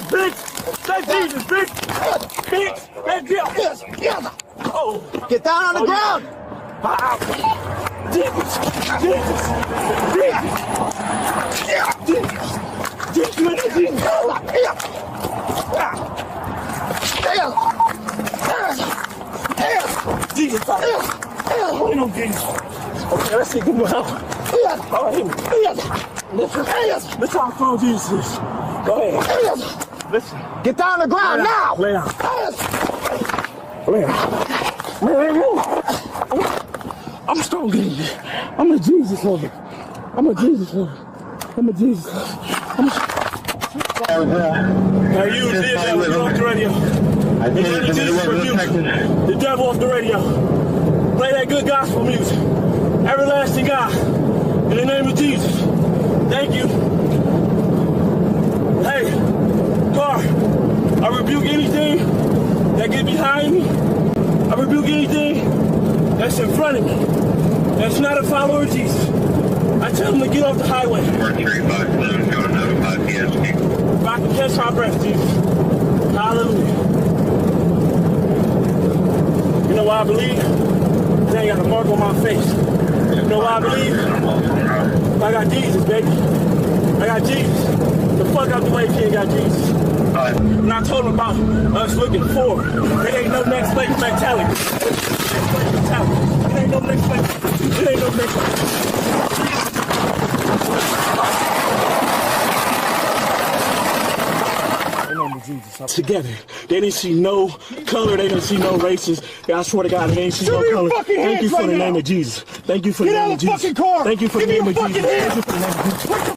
bitch! Say Jesus, bitch! Bitch! Say Jesus! Oh! Get down on the ground! Jesus! Jesus! Jesus! Jesus! Jesus! Oh, no, Jesus. Okay, let's see. Give me help. All right, listen how strong Jesus is. Go ahead. Listen. Get down on the ground now! Lay down. Lay down. I'm strong, Jesus. I'm a Jesus lover. I'm a Jesus lover. I'm a Jesus lover. Now you did that with off the radio. The devil off the radio. Play that good gospel music. Everlasting God. In the name of Jesus. Thank you. Hey, car. I rebuke anything that gets behind me. I rebuke anything that's in front of me. That's not a follower of Jesus. I tell them to get off the highway. If I can catch my breath, Jesus. Hallelujah. You know why I believe? They ain't got a mark on my face. You know why I believe? I got Jesus, baby. I got Jesus. The fuck out the way, kid, got Jesus. And I told him about us looking forward. There ain't no next place mentality. It ain't no next place. It ain't no next place. Jesus. Together. They didn't see no color. They didn't see no races. I swear to God, they didn't see no color. Thank you for the name of Jesus. Thank you for the name of Jesus. Thank you for the name of Jesus.